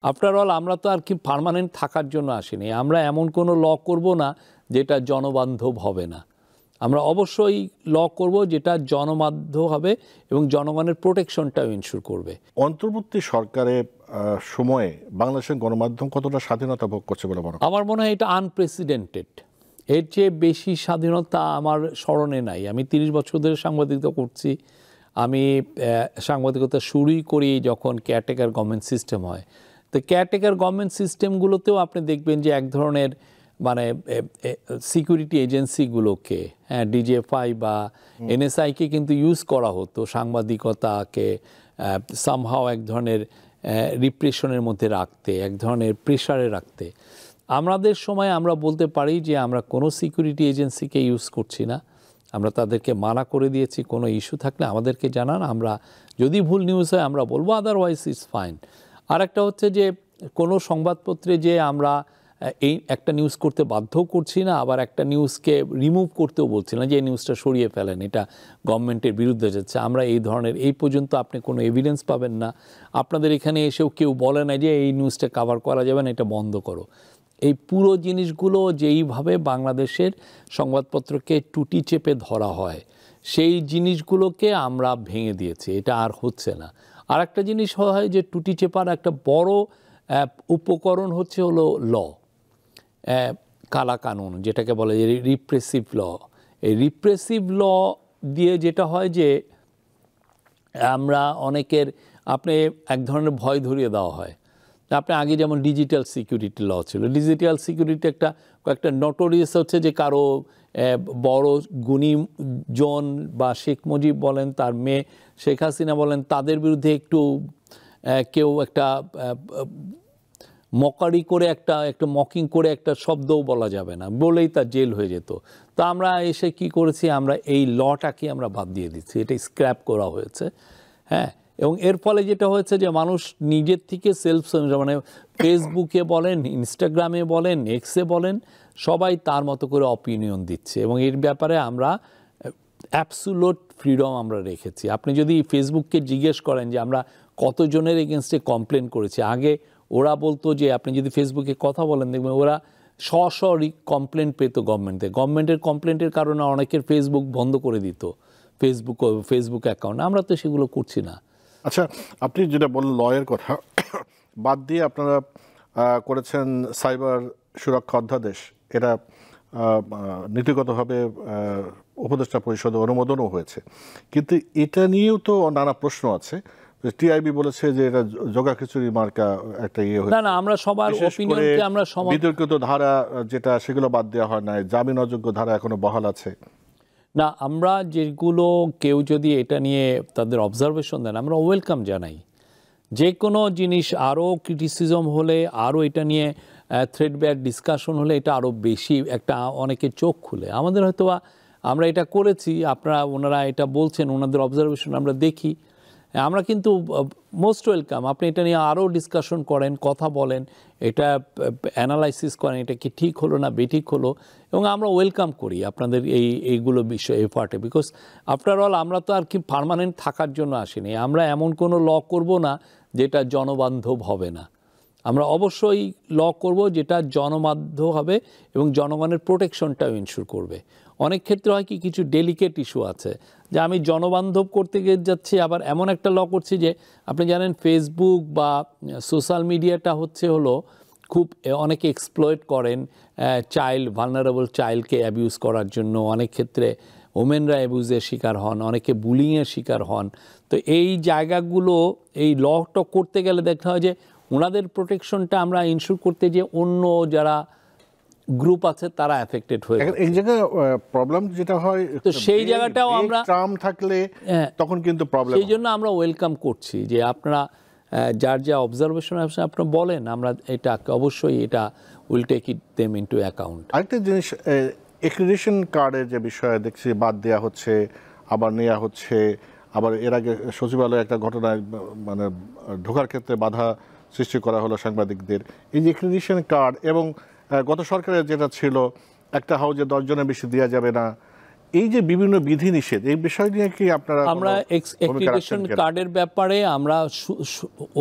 After all আমরা তো আর কি পার্মানেন্ট থাকার জন্য আসিনি। আমরা এমন কোনো ল করব না যেটা জনবান্ধব হবে না। আমরা অবশ্যই ল করব যেটা জনবান্ধব হবে এবং জনগণের প্রোটেকশনটাও ইনশিওর করবে। অন্তর্বর্তী সরকারের সময়ে বাংলাদেশের গণমাধ্যম কতটা স্বাধীনতা ভোগ করছে বলে মনে হয়? আমার মনে হয় এটা আনপ্রেসিডেন্টেড। এর চেয়ে বেশি স্বাধীনতা আমার স্মরণে নাই। আমি ৩০ বছর ধরে সাংবাদিকতা করছি। আমি সাংবাদিকতা শুরুই করি যখন কেয়ারটেকার গভর্নমেন্ট সিস্টেম হয়। তো কেয়ারটেকার গভর্নমেন্ট সিস্টেমগুলোতেও আপনি দেখবেন যে এক ধরনের মানে সিকিউরিটি এজেন্সিগুলোকে, হ্যাঁ, ডিজিএফআই বা এনএসআইকে কিন্তু ইউজ করা হতো সাংবাদিকতাকে সামহাও এক ধরনের রিপ্রেশনের মধ্যে রাখতে, এক ধরনের প্রেশারে রাখতে। আমাদের সময় আমরা বলতে পারি যে আমরা কোনো সিকিউরিটি এজেন্সিকে ইউজ করছি না। আমরা তাদেরকে মানা করে দিয়েছি, কোনো ইস্যু থাকলে আমাদেরকে জানান, আমরা যদি ভুল নিউজ হয় আমরা বলবো, আদারওয়াইজ ইটস ফাইন। আর একটা হচ্ছে যে কোনো সংবাদপত্রে যে আমরা এই একটা নিউজ করতে বাধ্যও করছি না, আবার একটা নিউজকে রিমুভ করতেও বলছি না যে এই নিউজটা সরিয়ে ফেলেন, এটা গভর্নমেন্টের বিরুদ্ধে যাচ্ছে। আমরা এই ধরনের এই পর্যন্ত আপনি কোনো এভিডেন্স পাবেন না। আপনাদের এখানে এসেও কেউ বলে না যে এই নিউজটা কভার করা যাবে না, এটা বন্ধ করো। এই পুরো জিনিসগুলো যেইভাবে বাংলাদেশের সংবাদপত্রকে টুটি চেপে ধরা হয়, সেই জিনিসগুলোকে আমরা ভেঙে দিয়েছি। এটা আর হচ্ছে না। আর একটা জিনিস হয় যে টুটি চেপার একটা বড় উপকরণ হচ্ছে হলো ল, কালা কানুন যেটাকে বলে, যে রিপ্রেসিভ ল। এই রিপ্রেসিভ ল দিয়ে যেটা হয় যে আমরা অনেকের আপনি এক ধরনের ভয় ধরিয়ে দেওয়া হয়। আপনি আগে যেমন ডিজিটাল সিকিউরিটি ল ছিল, ডিজিটাল সিকিউরিটি একটা নোটোরিয়াস হচ্ছে যে কারো বড় গুণীজন বা শেখ মুজিব বলেন, তার মেয়ে শেখ হাসিনা বলেন, তাদের বিরুদ্ধে একটু কেউ একটা মকারি করে একটা মকিং করে একটা শব্দও বলা যাবে না, বলেই তার জেল হয়ে যেত। তো আমরা এসে কি করেছি, আমরা এই লটাকে আমরা বাদ দিয়ে দিচ্ছি, এটা স্ক্র্যাপ করা হয়েছে। হ্যাঁ, এবং এর ফলে যেটা হয়েছে যে মানুষ নিজের থেকে মানে ফেসবুকে বলেন, ইনস্টাগ্রামে বলেন, এক্সে বলেন, সবাই তার মতো করে অপিনিয়ন দিচ্ছে এবং এর ব্যাপারে আমরা অ্যাবসুলুট ফ্রিডম আমরা রেখেছি। আপনি যদি ফেসবুককে জিজ্ঞেস করেন যে আমরা কতজনের এগেনস্টে কমপ্লেন করেছি, আগে ওরা বলতো যে আপনি যদি ফেসবুকে কথা বলেন দেখবেন ওরা কমপ্লেন পেত গভর্নমেন্টের কমপ্লেন্টের কারণে অনেকের ফেসবুক বন্ধ করে দিত, ফেসবুক অ্যাকাউন্ট। আমরা তো সেগুলো করছি না। আচ্ছা, আপনি যেটা বললেন লয়ের কথা বাদ দিয়ে আপনারা করেছেন সাইবার সুরক্ষা অধ্যাদেশ, এটা নীতিগতভাবে উপদেষ্টা পরিষদে অনুমোদনও হয়েছে, কিন্তু এটা নিয়েও তো নানা প্রশ্ন আছে। টিআইবি বলেছে যে এটা জগা খিচুড়ি মার্কা একটা ইয়ে হয়েছে। না, আমরা সবার অপিনিয়নকে আমরা বিতর্কিত ধারা যেটা সেগুলো বাদ দেওয়া হয় না, জামিন অযোগ্য ধারা এখনো বহাল আছে। না, আমরা যেগুলো কেউ যদি এটা নিয়ে তাদের অবজারভেশন দেন আমরা ওয়েলকাম জানাই। যে কোনো জিনিস আরও ক্রিটিসিজম হলে, আরও এটা নিয়ে থ্রেডব্যাড ডিসকাশন হলে এটা আরও বেশি একটা অনেকে চোখ খুলে। আমাদের হয়তো আমরা এটা করেছি, ওনারা এটা বলছেন, ওনাদের অবজারভেশন আমরা দেখি, আমরা কিন্তু মোস্ট ওয়েলকাম। আপনি এটা নিয়ে আরও ডিসকাশন করেন, কথা বলেন, এটা অ্যানালাইসিস করেন, এটা কি ঠিক হলো না বেঠিক হলো, এবং আমরা ওয়েলকাম করি আপনাদের এইগুলো বিষয় এফার্টে। বিকজ আফটার অল আমরা তো আর কি পার্মানেন্ট থাকার জন্য আসিনি। আমরা এমন কোনো ল করব না যেটা জনবান্ধব হবে না। আমরা অবশ্যই ল করব যেটা জনবান্ধব হবে এবং জনগণের প্রোটেকশনটাও ইনশিওর করবে। অনেক ক্ষেত্রে হয় কি, কিছু ডেলিকেট ইস্যু আছে যে আমি জনবান্ধব করতে গিয়ে যাচ্ছি, আবার এমন একটা ল করছি যে আপনি জানেন ফেসবুক বা সোশ্যাল মিডিয়াটা হলো খুব অনেকে এক্সপ্লয়েট করেন ভালনারেবল চাইল্ডকে অ্যাবিউজ করার জন্য। অনেক ক্ষেত্রে ওমেনরা অ্যাবিউজের শিকার হন, অনেকে বুলিংয়ের শিকার হন। তো এই জায়গাগুলো এই লটা করতে গেলে দেখা হয় যে ওনাদের প্রোটেকশনটা আমরা ইনশিওর করতে যে অন্য যারা গ্রুপ আছে তারা এফেক্টেড হয়ে যায়। এই জায়গায় প্রবলেম যেটা হয়, তো সেই জায়গাটাও আমরা ট্রাম থাকলে তখন কিন্তু প্রবলেম। সেই জন্য আমরা ওয়েলকাম করছি যে আপনারা যার যা অবজারভেশন আছে আপনারা বলেন, আমরা এটা অবশ্যই এটা will take it them into account. আরেকটা জিনিস, অ্যাক্রিডিটেশন কার্ডের যে বিষয়ে দেখছি বাদ দেওয়া হচ্ছে, আবার নেওয়া হচ্ছে, আবার এর আগে সচিবালয়ে একটা ঘটনায় মানে ঢোকার ক্ষেত্রে বাধা সৃষ্টি করা হলো সাংবাদিকদের। এই যে অ্যাক্রিডিটেশন কার্ড এবং গত সরকারের যেটা ছিল একটা হাউজে 10 জনের বেশি দেওয়া যাবে না, এই যে বিভিন্ন বিধিনিষেধ, এই বিষয় নিয়ে কি আপনারা? আমরা অ্যাক্রিডিটেশন কার্ডের ব্যাপারে আমরা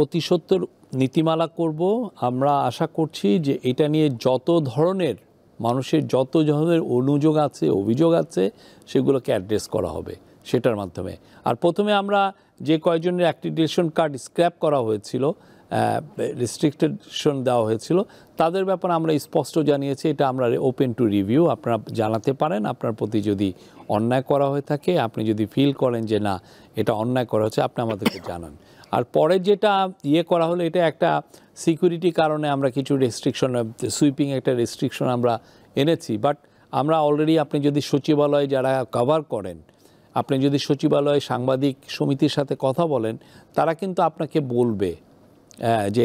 অতি সত্বর নীতিমালা করব। আমরা আশা করছি যে এটা নিয়ে যত ধরনের মানুষের যত ধরনের অনুযোগ আছে, অভিযোগ আছে, সেগুলোকে অ্যাড্রেস করা হবে সেটার মাধ্যমে। আর প্রথমে আমরা যে কয়েকজনের অ্যাক্রিডিটেশন কার্ড স্ক্র্যাপ করা হয়েছিল, রেস্ট্রিকটেশন দেওয়া হয়েছিল, তাদের ব্যাপারে আমরা স্পষ্ট জানিয়েছি এটা আমরা ওপেন টু রিভিউ। আপনারা জানাতে পারেন আপনার প্রতি যদি অন্যায় করা হয়ে থাকে, আপনি যদি ফিল করেন যে না এটা অন্যায় করা হচ্ছে, আপনি আমাদেরকে জানান। আর পরে যেটা করা হলো, এটা একটা সিকিউরিটি কারণে আমরা কিছু রেস্ট্রিকশন, সুইপিং একটা রেস্ট্রিকশন আমরা এনেছি। বাট আমরা অলরেডি, আপনি যদি সচিবালয়ে যারা কভার করেন, আপনি যদি সচিবালয়ে সাংবাদিক সমিতির সাথে কথা বলেন, তারা কিন্তু আপনাকে বলবে যে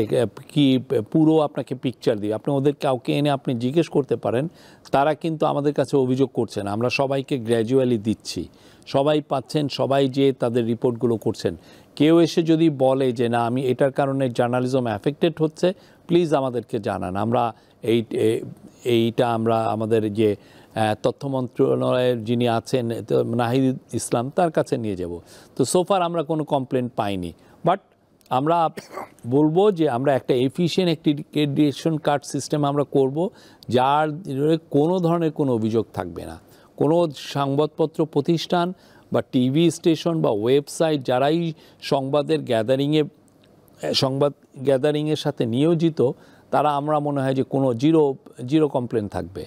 কি পুরো আপনাকে পিকচার দিবে। আপনি ওদের কাউকে এনে আপনি জিজ্ঞেস করতে পারেন, তারা কিন্তু আমাদের কাছে অভিযোগ করছেন। আমরা সবাইকে গ্র্যাজুয়ালি দিচ্ছি, সবাই পাচ্ছেন, সবাই যে তাদের রিপোর্টগুলো করছেন। কেউ এসে যদি বলে যে না আমি এটার কারণে জার্নালিজম অ্যাফেক্টেড হচ্ছে, প্লিজ আমাদেরকে জানান। আমরা এইটা আমরা আমাদের যে তথ্য মন্ত্রণালয়ের যিনি আছেন নাহিদ ইসলাম, তার কাছে নিয়ে যাব। তো সোফার আমরা কোনো কমপ্লেন পাইনি। বাট আমরা বলবো যে আমরা একটা এফিশিয়েন্ট অ্যাক্রিডিটেশন কার্ড সিস্টেম আমরা করব, যার কোনো ধরনের কোনো অভিযোগ থাকবে না। কোনো সংবাদপত্র প্রতিষ্ঠান বা টিভি স্টেশন বা ওয়েবসাইট যারাই সংবাদ গ্যাদারিংয়ের সাথে নিয়োজিত, তারা আমরা মনে হয় যে কোনো জিরো কমপ্লেন থাকবে।